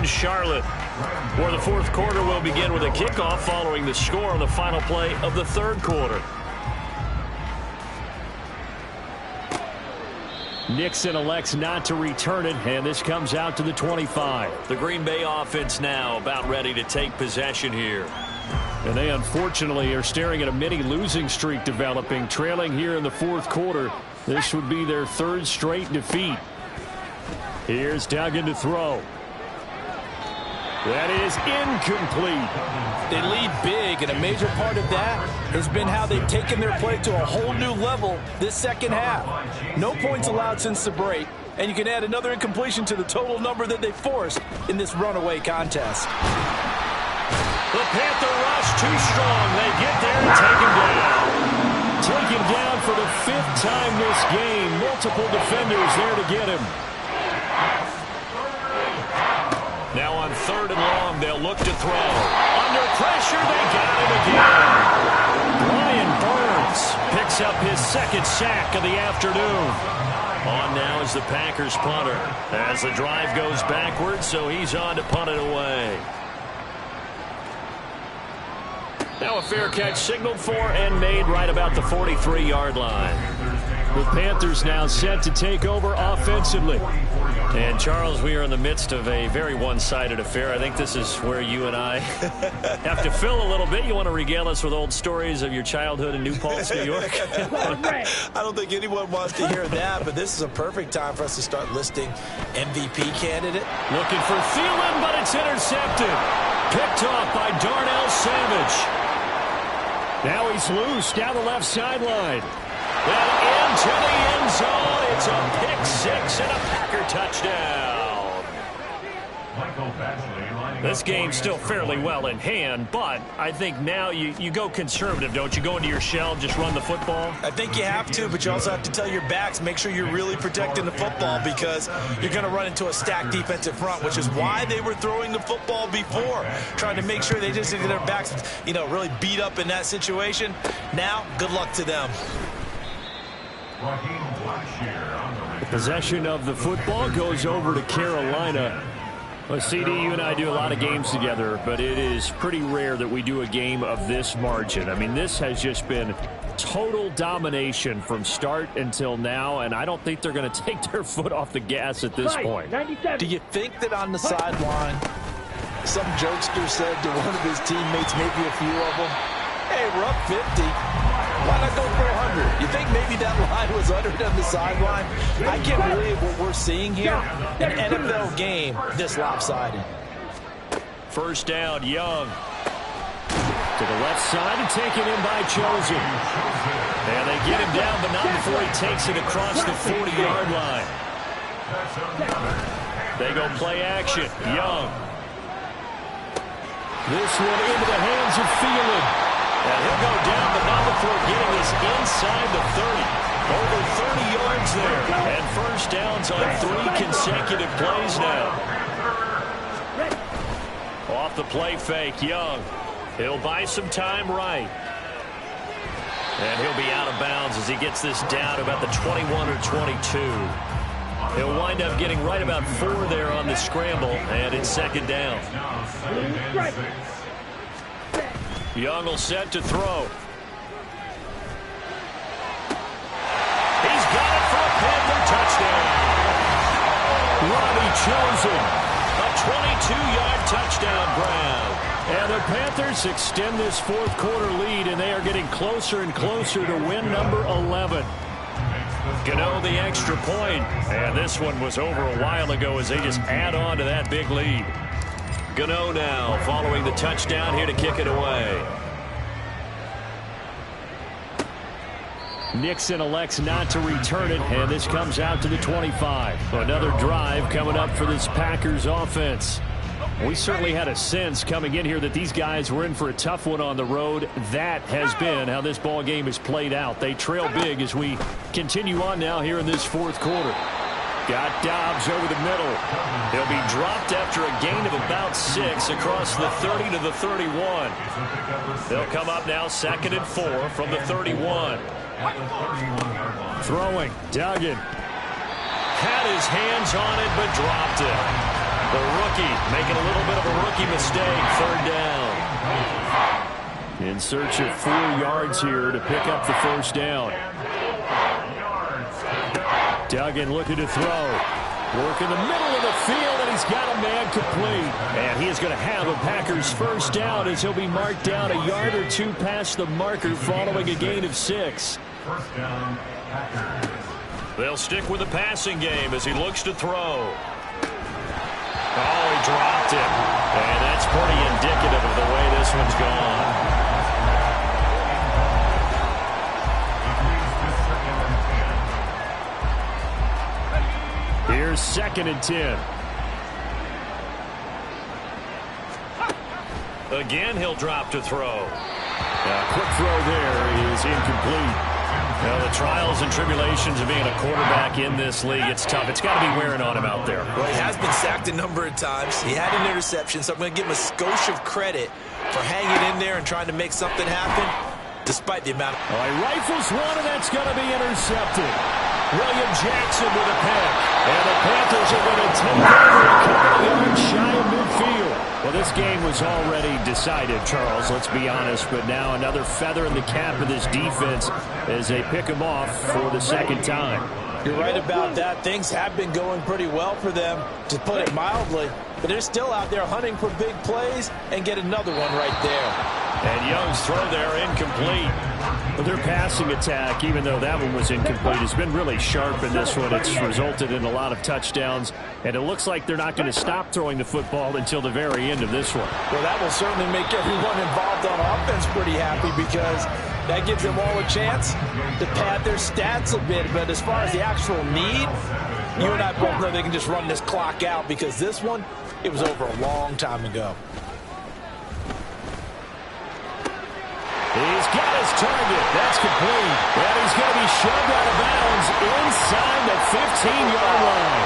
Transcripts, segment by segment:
Charlotte, where the fourth quarter will begin with a kickoff following the score on the final play of the third quarter. Nixon elects not to return it, and this comes out to the 25. The Green Bay offense now about ready to take possession here. And they unfortunately are staring at a mini losing streak developing, trailing here in the fourth quarter. This would be their third straight defeat. Here's Duggan to throw. That is incomplete. They lead big, and a major part of that has been how they've taken their play to a whole new level this second half. No points allowed since the break, and you can add another incompletion to the total number that they forced in this runaway contest. The Panther rush too strong. They get there and take him down. Taken down for the fifth time this game. Multiple defenders there to get him. Now on third and long, they'll look to throw. Under pressure, they got him again. Brian Burns picks up his second sack of the afternoon. On now is the Packers punter as the drive goes backwards, so he's on to punt it away. Now a fair catch signaled for and made right about the 43-yard line. The Panthers now set to take over offensively. And, Charles, we are in the midst of a very one-sided affair. I think this is where you and I have to fill a little bit. You want to regale us with old stories of your childhood in New Paltz, New York? I don't think anyone wants to hear that, but this is a perfect time for us to start listing MVP candidate. Looking for Thielen, but it's intercepted. Picked off by Darnell Savage. Now he's loose down the left sideline. And into the end zone. It's a pick six and a Packer touchdown. This game's still fairly well in hand, but I think now you go conservative, don't you? Go into your shell, just run the football? I think you have to, but you also have to tell your backs, make sure you're really protecting the football because you're going to run into a stacked defensive front, which is why they were throwing the football before, trying to make sure they just get their backs, really beat up in that situation. Now, good luck to them. Possession of the football goes over to Carolina. Well, CD, you and I do a lot of games together, but it is pretty rare that we do a game of this margin. I mean, this has just been total domination from start until now, and I don't think they're going to take their foot off the gas at this point. Do you think that on the sideline, some jokester said to one of his teammates, maybe a few of them, hey, we're up 50. Why not go for 100? You think maybe that line was uttered on the sideline? I can't believe what we're seeing here. An NFL game this lopsided. First down, Young. To the left side and taken in by Chosen. And they get him down, but not before he takes it across the 40-yard line. They go play action. Young. This one into the hands of Thielen. And he'll go down, but not before getting this inside the 30. Over 30 yards there. And first downs on 3 consecutive plays now. Off the play fake, Young. He'll buy some time right. And he'll be out of bounds as he gets this down about the 21 or 22. He'll wind up getting right about 4 there on the scramble, and it's second down. Young will set to throw. He's got it for a Panther touchdown. Robbie Chosen. A 22-yard touchdown grab. And the Panthers extend this fourth quarter lead, and they are getting closer and closer to win number 11. Gano the extra point. And this one was over a while ago as they just add on to that big lead. Gano now following the touchdown here to kick it away. Nixon elects not to return it, and this comes out to the 25. Another drive coming up for this Packers offense. We certainly had a sense coming in here that these guys were in for a tough one on the road. That has been how this ball game has played out. They trail big as we continue on now here in this fourth quarter. Got Dobbs over the middle. He'll be dropped after a gain of about 6 across the 30 to the 31. They'll come up now 2nd and 4 from the 31. Throwing, Duggan. Had his hands on it, but dropped it. The rookie making a little bit of a rookie mistake. Third down. In search of 4 yards here to pick up the first down. Duggan looking to throw. Work in the middle of the field, and he's got a man complete. And he is going to have a Packers first down as he'll be marked down a yard or 2 past the marker following a gain of 6. First down, Packers. They'll stick with the passing game as he looks to throw. Oh, he dropped it. And that's pretty indicative of the way this one's gone. Here's 2nd and 10. Again, he'll drop to throw. Quick throw there is incomplete. Well, the trials and tribulations of being a quarterback in this league, it's tough. It's got to be wearing on him out there. Well, he has been sacked a number of times. He had an interception, so I'm going to give him a skosh of credit for hanging in there and trying to make something happen, despite the amount of... He rifles one, and that's going to be intercepted. William Jackson with a pick. And the Panthers are going to take over a couple of yards shy of midfield. Well, this game was already decided, Charles, let's be honest. But now another feather in the cap of this defense as they pick him off for the 2nd time. You're right about that. Things have been going pretty well for them, to put it mildly. But they're still out there hunting for big plays and get another one right there. And Young's throw there incomplete. But their passing attack, even though that one was incomplete, has been really sharp in this one. It's resulted in a lot of touchdowns, and it looks like they're not going to stop throwing the football until the very end of this one. Well, that will certainly make everyone involved on offense pretty happy, because that gives them all a chance to pad their stats a bit. But as far as the actual need, you and I both know they can just run this clock out, because this one, it was over a long time ago. He's got his target. That's complete. And he's going to be shoved out of bounds inside the 15-yard line.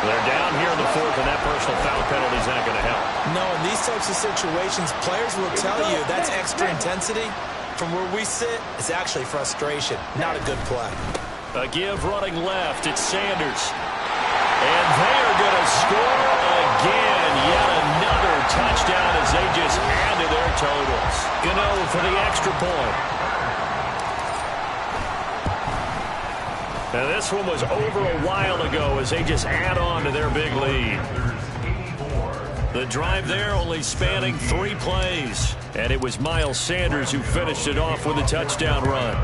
They're down here in the 4th, and that personal foul penalty is not going to help. No, in these types of situations, players will tell you that's extra intensity. From where we sit, it's actually frustration. Not a good play. A give running left. It's Sanders. And they are going to score again. Yet another touchdown as they just add to their totals. Gano for the extra point. Now this one was over a while ago as they just add on to their big lead. The drive there only spanning 3 plays. And it was Miles Sanders who finished it off with a touchdown run.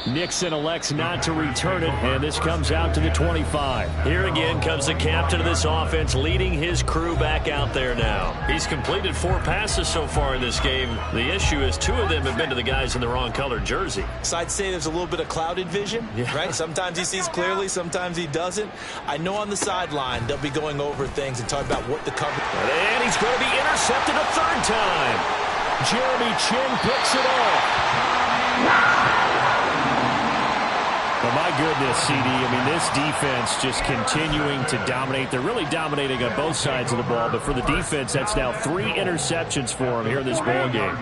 Nixon elects not to return it, and this comes out to the 25. Here again comes the captain of this offense, leading his crew back out there now. He's completed 4 passes so far in this game. The issue is 2 of them have been to the guys in the wrong colored jersey. So I'd say there's a little bit of clouded vision, right? Sometimes he sees clearly, sometimes he doesn't. I know on the sideline they'll be going over things and talking about what the cover... And he's going to be intercepted a 3rd time. Jeremy Chinn picks it off. Well, my goodness, CD, I mean, this defense just continuing to dominate. They're really dominating on both sides of the ball, but for the defense, that's now 3 interceptions for them here in this ball game.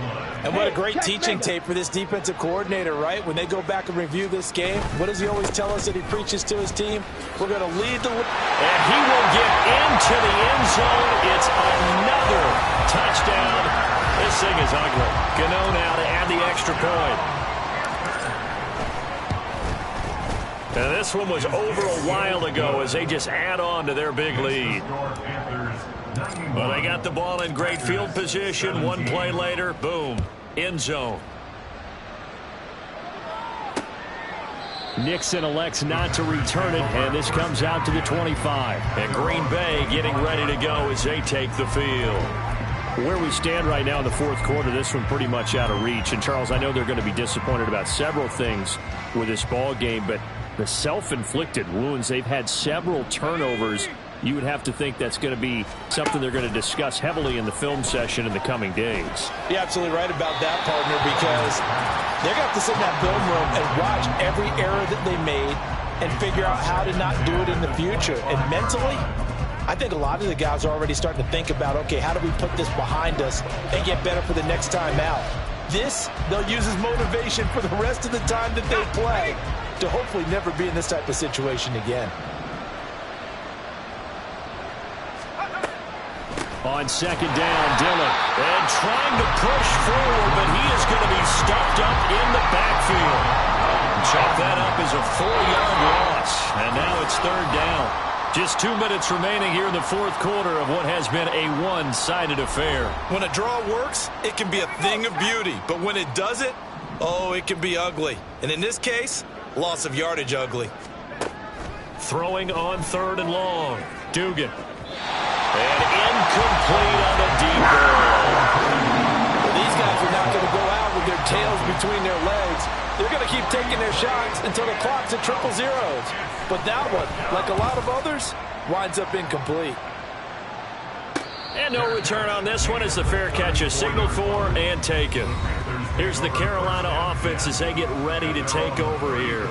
And what a great teaching tape for this defensive coordinator, right? When they go back and review this game, what does he always tell us that he preaches to his team? We're going to lead the... And he will get into the end zone. It's another touchdown. This thing is ugly. Gano now to add the extra point. Now this one was over a while ago as they just add on to their big lead. Well, they got the ball in great field position. 1 play later, boom, end zone. Nixon elects not to return it, and this comes out to the 25. And Green Bay getting ready to go as they take the field. Where we stand right now in the 4th quarter, this one pretty much out of reach. And, Charles, I know they're going to be disappointed about several things with this ball game, but the self-inflicted wounds, they've had several turnovers. You would have to think that's going to be something they're going to discuss heavily in the film session in the coming days. You're absolutely right about that, partner, because they're going to have to sit in that film room and watch every error that they made and figure out how to not do it in the future. And mentally, I think a lot of the guys are already starting to think about, okay, how do we put this behind us and get better for the next time out? This, they'll use as motivation for the rest of the time that they play to hopefully never be in this type of situation again. On second down, Dillon. And trying to push forward, but he is going to be stuffed up in the backfield. Chalk that up as a 4-yard loss. And now it's third down. Just 2 minutes remaining here in the fourth quarter of what has been a one-sided affair. When a draw works, it can be a thing of beauty. But when it doesn't, oh, it can be ugly. And in this case, loss of yardage ugly. Throwing on third and long. Dugan. And incomplete on the deep ball. Well, these guys are not going to go out with their tails between their legs. They're going to keep taking their shots until the clock's at 000. But that one, like a lot of others, winds up incomplete. And no return on this one as the fair catch is signaled for and taken. Here's the Carolina offense as they get ready to take over here.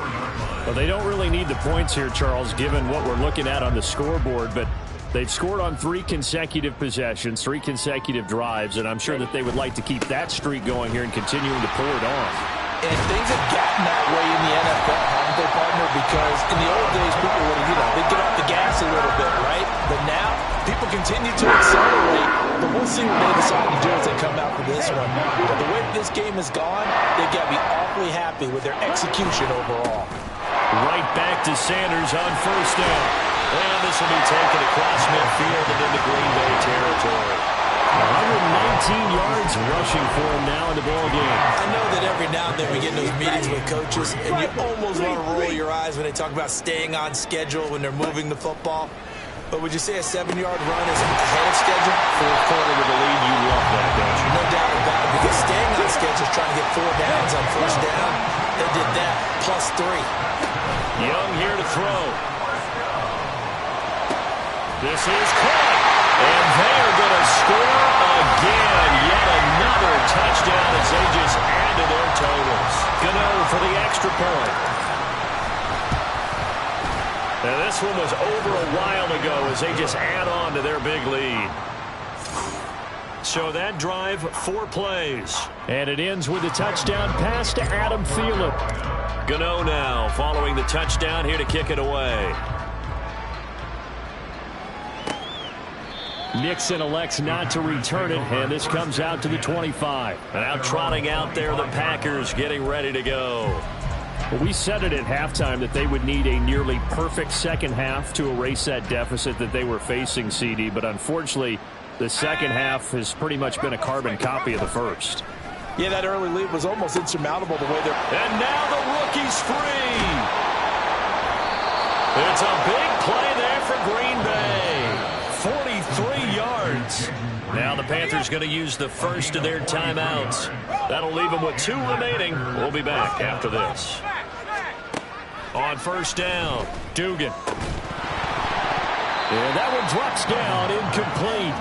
Well, they don't really need the points here, Charles, given what we're looking at on the scoreboard, but they've scored on 3 consecutive possessions, 3 consecutive drives, and I'm sure that they would like to keep that streak going here and continuing to pour it on. And things have gotten that way in the NFL, haven't they, partner? Because in the old days, people would, they'd get off the gas a little bit, right? But now, people continue to accelerate, but we'll see what they decide to do as they come out for this one. But the way this game has gone, they've got to be awfully happy with their execution overall. Right back to Sanders on first down. And this will be taken across midfield and into Green Bay territory. 119 yards rushing for him now in the ball game. I know that every now and then we get in those meetings with coaches, and you almost want to roll your eyes when they talk about staying on schedule when they're moving the football. But would you say a 7-yard run is ahead of schedule? Fourth quarter with the lead, you love that, don't you? No doubt about it, because staying on schedule is trying to get 4 downs on first down. They did that, plus 3. Young here to throw. This is caught. And they are going to score again. Yet another touchdown as they just add to their totals. Gano for the extra point. Now this one was over a while ago as they just add on to their big lead. So that drive, 4 plays. And it ends with a touchdown pass to Adam Thielen. Gano now following the touchdown here to kick it away. Nixon elects not to return it, and this comes out to the 25. And out trotting out there, the Packers getting ready to go. Well, we said it at halftime that they would need a nearly perfect second half to erase that deficit that they were facing, CD, but unfortunately, the second half has pretty much been a carbon copy of the first. Yeah, that early lead was almost insurmountable the way they're... And now the rookie's free. It's a big play there for Green Bay. 43 yards. Now the Panthers going to use the first of their timeouts. That'll leave them with 2 remaining. We'll be back after this. On first down, Dugan. And that one drops down, incomplete.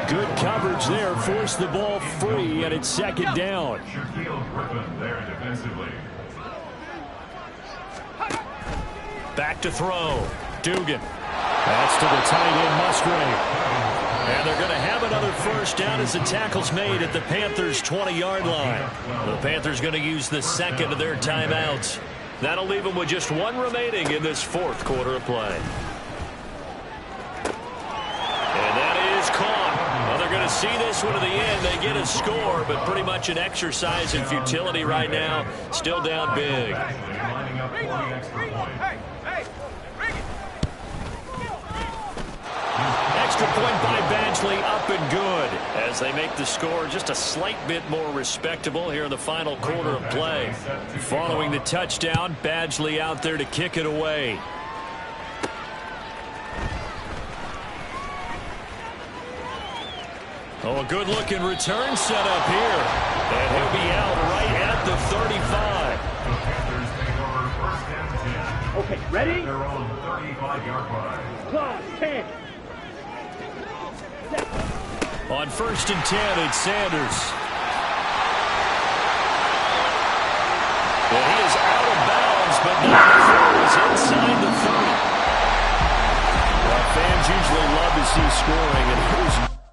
Good coverage there, forced the ball free, and it's second down. Back to throw, Dugan. That's to the tight end, Musgrave. And they're going to have another first down as the tackle's made at the Panthers' 20-yard line. The Panthers going to use the second of their timeouts. That'll leave them with just 1 remaining in this fourth quarter of play. And that is caught. Well, they're going to see this one to the end. They get a score, but pretty much an exercise in futility right now. Still down big. Extra point by Badgley, up and good as they make the score just a slight bit more respectable here in the final quarter of play. Following the touchdown, Badgley out there to kick it away. Oh, a good-looking return set up here. And he'll be out right at the 35. Okay, ready? Their own 35-yard line. Clock, 10. On first and 10, it's Sanders. And he is out of bounds, but not before he's inside the 30. Well, fans usually love to see scoring, and here's